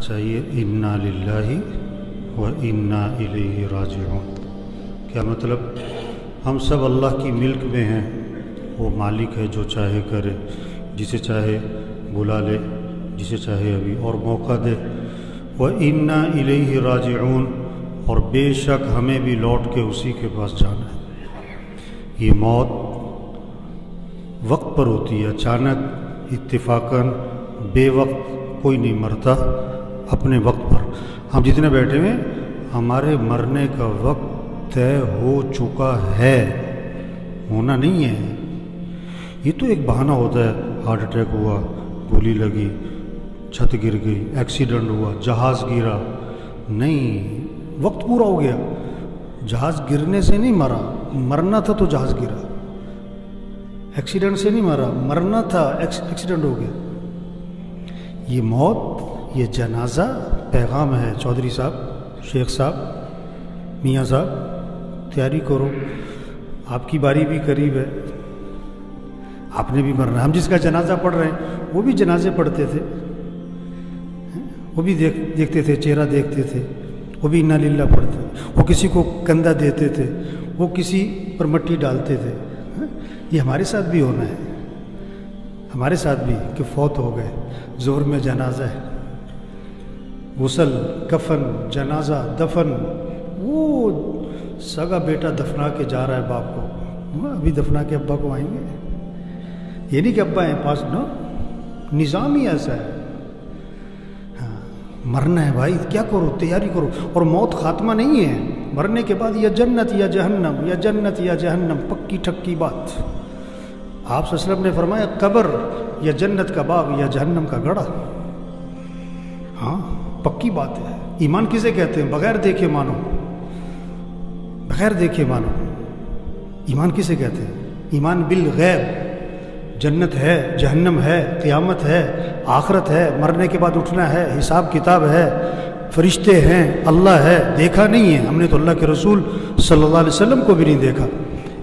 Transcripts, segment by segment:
چاہیے انا للہ و انا الیہ راجعون۔ کیا مطلب؟ ہم سب اللہ کی ملک میں ہیں، وہ مالک ہے، جو چاہے کرے، جسے چاہے بلا لے، جسے چاہے ابھی اور موقع دے۔ وَإِنَّا إِلَيْهِ رَاجِعُونَ، اور بے شک ہمیں بھی لوٹ کے اسی کے پاس جانا ہے۔ یہ موت وقت پر ہوتی ہے، اچانک، اتفاقاً، بے وقت کوئی نہیں مرتا، اپنے وقت پر۔ ہم جتنے بیٹھے ہوئے ہمارے مرنے کا وقت طے ہو چکا ہے، ہونا نہیں ہے۔ یہ تو ایک بہانہ ہوتا ہے، ہارٹ اٹیک ہوا، گولی لگی، چھت گر گئی، ایکسیڈنٹ ہوا، جہاز گرا، نہیں، وقت پورا ہو گیا۔ جہاز گرنے سے نہیں مرا، مرنا تھا تو جہاز گرا۔ ایکسیڈنٹ سے نہیں مرا، مرنا تھا، ایکسیڈنٹ ہو گیا۔ یہ موت، یہ جنازہ پیغام ہے۔ چودھری صاحب، شیخ صاحب، میاں صاحب، تیاری کرو، آپ کی باری بھی قریب ہے، آپ نے بھی مرنا ہے۔ ہم جس کا جنازہ پڑھ رہے ہیں وہ بھی جنازے پڑھتے تھے، وہ بھی دیکھتے تھے، چہرہ دیکھتے تھے، وہ بھی انا للہ پڑھتے تھے، وہ کسی کو کندھا دیتے تھے، وہ کسی پر مٹی ڈالتے تھے۔ یہ ہمارے ساتھ بھی ہونا ہے، ہمارے ساتھ بھی، کہ فوت ہو گئے، ظہر میں جنازہ ہے، غسل، کفن، جنازہ، دفن، وہ سگا بیٹا دفنا کے جا رہا ہے باپ کو، ابھی دفنا کے ابا کو آئیں گے، یہ نہیں کہ ابا ہیں پاس، نو، نظام ہی ایسا ہے۔ ہاں، مرنا ہے بھائی، کیا کرو، تیاری کرو۔ اور موت خاتمہ نہیں ہے، مرنے کے بعد یا جنت یا جہنم، یا جنت یا جہنم، پکی ٹھکی بات۔ آپ صلی اللہ علیہ وسلم نے فرمایا قبر یا جنت کا باغ یا جہنم کا گڑھا۔ ہاں، پکی بات ہے۔ ایمان کسے کہتے ہیں؟ بغیر دیکھے مانو، بغیر دیکھے مانو۔ ایمان کسے کہتے ہیں؟ ایمان بالغیب، جنت ہے، جہنم ہے، قیامت ہے، آخرت ہے، مرنے کے بعد اٹھنا ہے، حساب کتاب ہے، فرشتے ہیں، اللہ ہے، دیکھا نہیں ہے ہم نے تو اللہ کے رسول صلی اللہ علیہ وسلم کو بھی نہیں دیکھا۔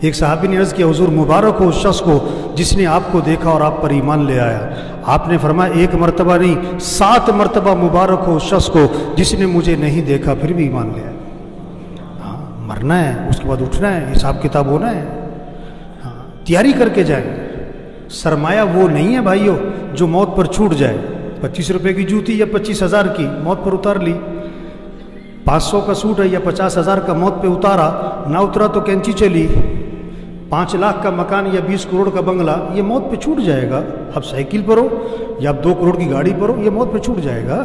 ایک صحابی نے عرض کیا حضور مبارک ہو اس شخص کو جس نے آپ کو دیکھا اور آپ پر ایمان لے آیا۔ آپ نے فرمایا ایک مرتبہ نہیں 7 مرتبہ مبارک ہو اس شخص کو جس نے مجھے نہیں دیکھا پھر بھی ایمان لے آیا۔ ہاں، مرنا ہے، اس کے بعد اٹھنا ہے، حساب کتاب ہونا ہے۔ ہاں، تیاری کر کے جائیں۔ سرمایہ وہ نہیں ہے بھائیو جو موت پر چھوٹ جائے۔ 25 روپے کی جوتی یا 25,000 کی موت پر اتار لی، 500 کا سوٹ ہے یا 50,000 کا موت پہ اتارا، نہ اترا تو کینچی چلی، 5 لاکھ کا مکان یا 20 کروڑ کا بنگلہ، یہ موت پہ چھوٹ جائے گا۔ اب سائیکل پر ہو یا اب 2 کروڑ کی گاڑی پر ہو، یہ موت پہ چھوٹ جائے گا۔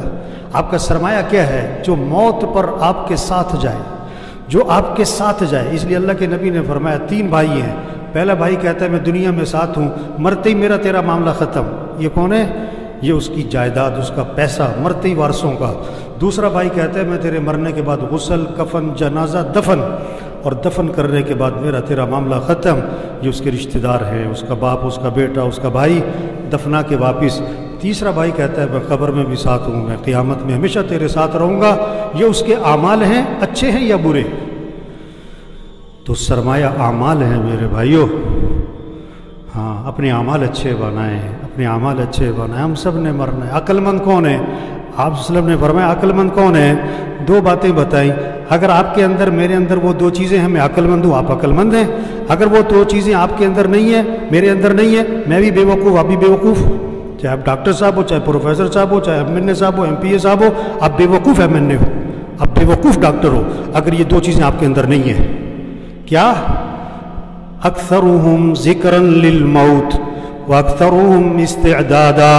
آپ کا سرمایہ کیا ہے؟ جو موت پر آپ کے ساتھ جائے، جو آپ کے ساتھ جائے۔ اس لیے اللہ کے نبی نے فرمایا 3 بھائی ہیں، پہلا بھائی کہتا ہے میں دنیا میں ساتھ ہوں، مرتے ہی میرا تیرا معاملہ ختم۔ یہ کون ہے؟ یہ اس کی جائیداد، اس کا پیسہ، مرتے ہی وارثوں کا۔ دوسرا بھائی کہتا ہے میں تیرے مرنے کے بعد غسل، کفن، جنازہ، دفن، اور دفن کرنے کے بعد میرا تیرا معاملہ ختم۔ یہ اس کے رشتہ دار ہیں، اس کا باپ، اس کا بیٹا، اس کا بھائی، دفنا کے واپس۔ تیسرا بھائی کہتا ہے میں قبر میں بھی ساتھ ہوں، میں قیامت میں ہمیشہ تیرے ساتھ رہوں گا۔ یہ اس کے اعمال ہیں، اچھے ہیں یا برے؟ تو سرمایہ اعمال ہیں میرے بھائیوں۔ ہاں، اپنے اعمال اچھے بنائیں، اپنے اعمال اچھے بنائیں۔ ہم سب نے مرنا ہے۔ عقل مند کون ہے؟ آپ صلی اللہ علیہ وسلم نے فرمایا عقل مند کون ہے؟ 2 باتیں بتائیں۔ اگر آپ کے اندر، میرے اندر وہ 2 چیزیں ہیں، میں عقل مند ہوں، آپ عقل مند ہیں۔ اگر وہ 2 چیزیں آپ کے اندر نہیں ہیں، میرے اندر نہیں ہے، میں بھی بے وقوف، آپ بھی بے وقوف۔ چاہے آپ ڈاکٹر صاحب ہو، چاہے پروفیسر صاحب ہو، چاہے ایم این اے صاحب ہو، ایم پی اے صاحب ہو، آپ بے وقوف ایم این اے ہو، آپ بے وقوف ڈاکٹر ہو اگر یہ 2 چیزیں آپ کے اندر نہیں ہیں۔ کیا؟ اکثرهم ذکرا للموت واکثرهم استعدادا،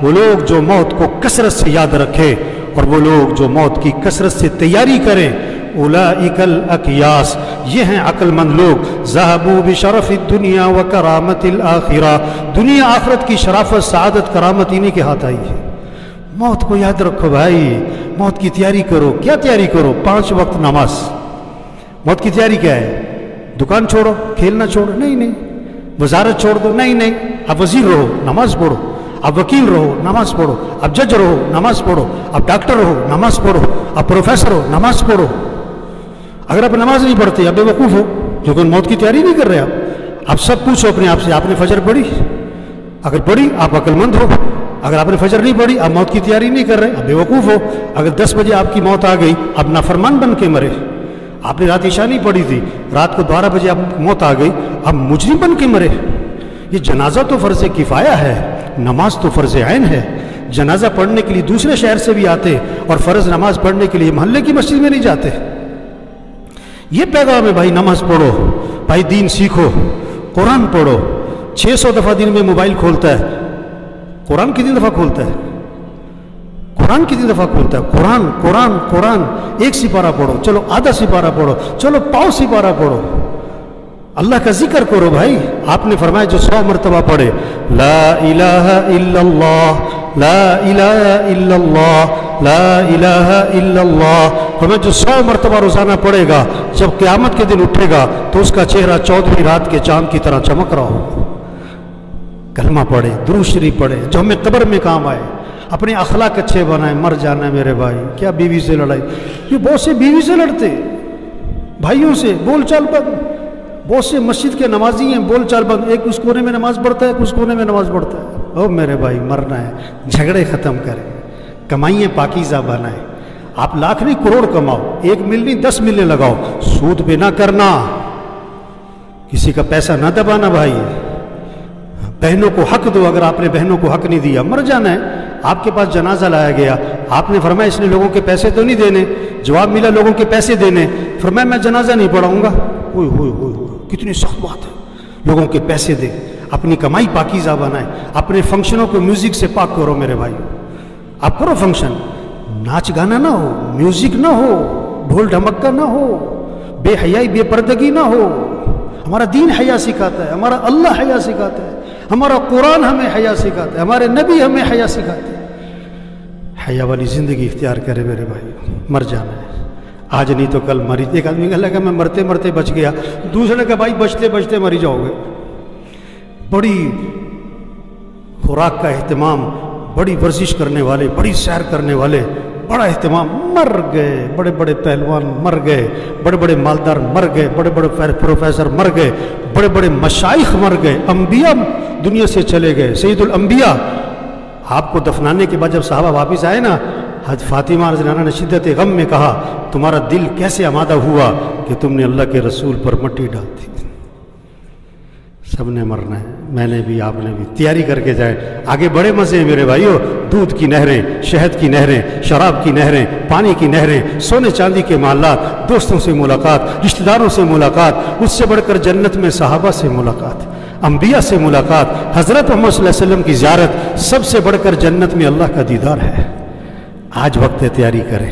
وہ لوگ جو موت کو کثرت سے یاد رکھے اور وہ لوگ جو موت کی کثرت سے تیاری کریں، اولئک الاکیاس، یہ ہیں عقل مند لوگ۔ ذهبوا بشرف الدنیا وکرامت الآخرہ، دنیا آخرت کی شرافت، سعادت، کرامت انہی کے ہاتھ آئی ہے۔ موت کو یاد رکھو بھائی، موت کی تیاری کرو۔ کیا تیاری کرو؟ 5 وقت نماز۔ موت کی تیاری کیا ہے؟ دکان چھوڑو، کھیلنا چھوڑو، نہیں، وزارت چھوڑ دو، نہیں، اب وزیر رہو، نماز پڑھو، اب وکیل رہو، نماز پڑھو، اب جج رہو، نماز پڑھو، اب ڈاکٹر رہو، نماز پڑھو، اب پروفیسر ہو، نماز پڑھو۔ اگر آپ نماز نہیں پڑھتے اب بے وقوف ہو، کیونکہ موت کی تیاری نہیں کر رہے آپ۔ اب سب پوچھو اپنے آپ سے، آپ نے فجر پڑھی؟ اگر پڑھی آپ عقلمند ہو، اگر آپ نے فجر نہیں پڑھی آپ موت کی تیاری نہیں کر رہے، آپ بیوقوف ہو۔ اگر 10 بجے آپ کی موت آ گئی آپ نافرمان بن کے مرے، آپ نے رات عشاء نہیں پڑھی تھی، رات کو 12 بجے آپ موت آ گئی، آپ مجرم بن کے مرے۔ یہ جنازہ تو فرض کفایہ ہے، نماز تو فرض عین ہے۔ جنازہ پڑھنے کے لیے دوسرے شہر سے بھی آتے اور فرض نماز پڑھنے کے لیے محلے کی مسجد میں نہیں جاتے۔ یہ پیغام ہے بھائی، نماز پڑھو بھائی، دین سیکھو، قرآن پڑھو۔ 600 دفعہ دن میں موبائل کھولتا ہے، قرآن کتنی دفعہ کھولتا ہے؟ قرآن کتنی دفعہ کھولتا ہے؟ قرآن قرآن قرآن۔ 1 سپارہ پڑھو، چلو آدھا سپارہ پڑھو، چلو پاؤ سپارہ پڑھو، اللہ کا ذکر کرو بھائی۔ آپ نے فرمایا جو 100 مرتبہ پڑھے لا الہ الا اللہ لا الہ الا اللہ لا الہ الا اللہ، فرمایا جو 100 مرتبہ روزانہ پڑھے گا جب قیامت کے دن اٹھے گا تو اس کا چہرہ 14ویں رات کے چاند کی طرح چمک رہا ہوگا۔ کلمہ پڑھے، درود شریف پڑھے جو ہمیں قبر میں کام آئے، اپنے اخلاق اچھے بنائیں۔ مر جانا ہے میرے بھائی، کیا بیوی سے لڑائی؟ یہ بہت سے بیوی سے لڑتے، بھائیوں سے بول چال بند، بہت سے مسجد کے نمازی ہیں بول چال بند، ایک اس کونے میں نماز پڑھتا ہے ایک اس کونے میں نماز پڑھتا ہے۔ او میرے بھائی مرنا ہے، جھگڑے ختم کریں، کمائیے پاکیزہ بنائیں۔ آپ لاکھ نہیں کروڑ کماؤ، 1 مل نہیں 10 ملیں لگاؤ، سود پہ نہ کرنا، کسی کا پیسہ نہ دبانا بھائی۔ بہنوں کو حق دو، اگر آپ نے بہنوں کو حق نہیں دیا مر جانا ہے۔ آپ کے پاس جنازہ لایا گیا، آپ نے فرمایا اس نے لوگوں کے پیسے تو نہیں دینے، جواب ملا لوگوں کے پیسے دینے، فرمایا میں جنازہ نہیں پڑھاؤں گا۔ ہوئے ہوئے ہوئے ہوئے، کتنی سخت بات ہے، لوگوں کے پیسے دے، اپنی کمائی پاکیزہ بنائیں، اپنے فنکشنوں کو میوزک سے پاک کرو میرے بھائی۔ آپ کرو فنکشن، ناچ گانا نہ ہو، میوزک نہ ہو، ڈھول ڈھمکا نہ ہو، بے حیائی بے پردگی نہ ہو۔ ہمارا دین حیا سکھاتا ہے، ہمارا اللہ حیا سکھاتا ہے، ہمارا قرآن ہمیں حیا سکھاتا ہے، ہمارے نبی ہمیں حیا سکھاتے ہیں۔ حیا والی زندگی اختیار کرے میرے بھائی، مر جانا ہے آج نہیں تو کل مری۔ ایک آدمی کہا لگا میں مرتے مرتے بچ گیا، دوسرے کا بھائی بچتے بچتے مری جاؤ گے۔ بڑی خوراک کا اہتمام، بڑی ورزش کرنے والے، بڑی سیر کرنے والے، بڑا اہتمام، مر گئے۔ بڑے بڑے پہلوان مر گئے، بڑے بڑے مالدار مر گئے، بڑے بڑے پروفیسر مر گئے، بڑے بڑے مشائخ مر گئے، انبیاء دنیا سے چلے گئے، سید الانبیاء۔ آپ کو دفنانے کے بعد جب صحابہ واپس آئے نا، حضرت فاطمہ رضی اللہ عنہا نے شدت غم میں کہا تمہارا دل کیسے آمادہ ہوا کہ تم نے اللہ کے رسول پر مٹی ڈال دی۔ سب نے مرنا ہے، میں نے بھی آپ نے بھی، تیاری کر کے جائیں۔ آگے بڑے مزے ہیں میرے بھائیوں، دودھ کی نہریں، شہد کی نہریں، شراب کی نہریں، پانی کی نہریں، سونے چاندی کے محلات، دوستوں سے ملاقات، رشتہ داروں سے ملاقات، اس سے بڑھ کر جنت میں صحابہ سے ملاقات، انبیاء سے ملاقات، حضرت محمد صلی اللہ علیہ وسلم کی زیارت، سب سے بڑھ کر جنت میں اللہ کا دیدار ہے۔ آج وقت تیاری کریں،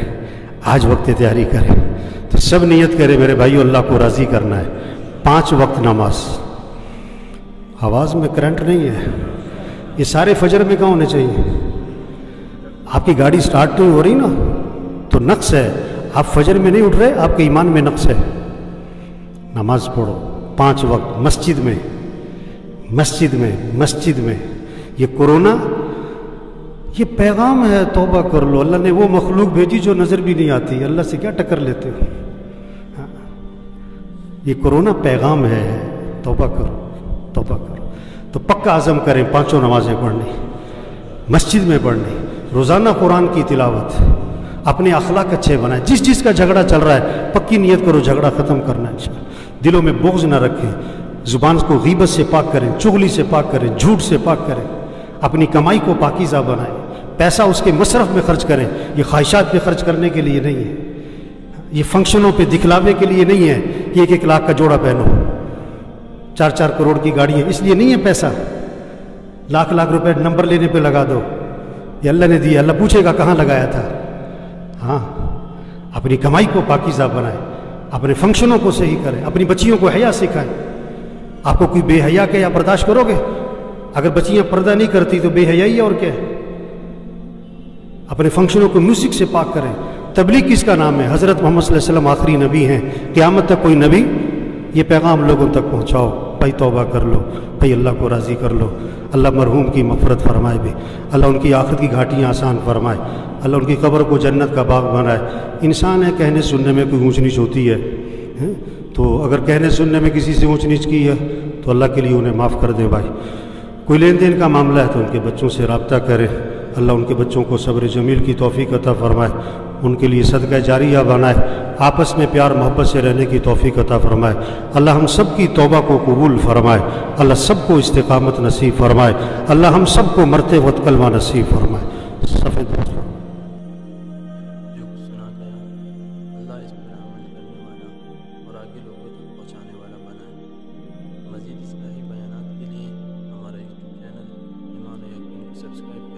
آج وقت تیاری کریں۔ تو سب نیت کرے میرے بھائیو، اللہ کو راضی کرنا ہے۔ 5 وقت نماز، آواز میں کرنٹ نہیں ہے، یہ سارے فجر میں کہاں ہونے چاہیے؟ آپ کی گاڑی سٹارٹ نہیں ہو رہی نا تو نقص ہے، آپ فجر میں نہیں اٹھ رہے، آپ کے ایمان میں نقص ہے۔ نماز پڑھو 5 وقت، مسجد میں مسجد میں مسجد میں۔ یہ کورونا یہ پیغام ہے، توبہ کر لو۔ اللہ نے وہ مخلوق بھیجی جو نظر بھی نہیں آتی، اللہ سے کیا ٹکر لیتے ہو؟ یہ کورونا پیغام ہے، توبہ کرو توبہ کرو۔ تو پکا عزم کریں 5 نمازیں پڑھنی، مسجد میں پڑھنی، روزانہ قرآن کی تلاوت، اپنے اخلاق اچھے بنائیں۔ جس کا جھگڑا چل رہا ہے پکی نیت کرو جھگڑا ختم کرنا ہے انشاءاللہ۔ دلوں میں بغض نہ رکھیں، زبان کو غیبت سے پاک کریں، چغلی سے پاک کریں، جھوٹ سے پاک کریں، اپنی کمائی کو پاکیزہ بنائیں، پیسہ اس کے مصرف میں خرچ کریں۔ یہ خواہشات پہ خرچ کرنے کے لیے نہیں ہے، یہ فنکشنوں پہ دکھلاوے کے لیے نہیں ہے کہ 1-1 لاکھ کا جوڑا پہنو، 4-4 کروڑ کی گاڑی ہے، اس لیے نہیں ہے پیسہ لاکھ روپے نمبر لینے پہ لگا دو۔ یہ اللہ نے دیا، اللہ پوچھے گا کہاں لگایا تھا۔ ہاں، اپنی کمائی کو پاکیزہ بنائیں، اپنے فنکشنوں کو صحیح کریں، اپنی بچیوں کو حیا سکھائیں۔ آپ کو کوئی بے حیا کہ آپ برداشت کرو گے؟ اگر بچیاں پردہ نہیں کرتی تو بے حیائی ہے اور کیا ہے؟ اپنے فنکشنوں کو میوزک سے پاک کریں۔ تبلیغ کس کا نام ہے؟ حضرت محمد صلی اللہ علیہ وسلم آخری نبی ہیں، قیامت تک کوئی نبی یہ پیغام لوگوں تک پہنچاؤ۔ بھائی توبہ کر لو، بھائی اللہ کو راضی کر لو۔ اللہ مرحوم کی مغفرت فرمائے بھی، اللہ ان کی آخرت کی گھاٹیاں آسان فرمائے، اللہ ان کی قبر کو جنت کا باغ بنائے۔ انسان ہے، کہنے سننے میں کوئی اونچ نیچ ہوتی ہے، تو اگر کہنے سننے میں کسی سے اونچ نیچ کی ہے تو اللہ کے لیے انہیں معاف کر دیں بھائی۔ کوئی لین دین کا معاملہ ہے تو ان کے بچوں سے رابطہ کرے، اللہ ان کے بچوں کو صبر جمیل کی توفیق عطا فرمائے، ان کے لیے صدقہ جاریہ بنائے، آپس میں پیار محبت سے رہنے کی توفیق عطا فرمائے، اللہ ہم سب کی توبہ کو قبول فرمائے، اللہ سب کو استقامت نصیب فرمائے، اللہ ہم سب کو مرتے وقت کلمہ نصیب فرمائے۔ سفید جو کچھ سنا گیا اللہ اس پر عمل کرنے والا اور آگے لوگوں تک پہنچانے والا بنائے۔ مزید اصلاحی بیانات کے لیے ہمارا یوٹیوب چینل ایمان و یقین کو سبسکرائب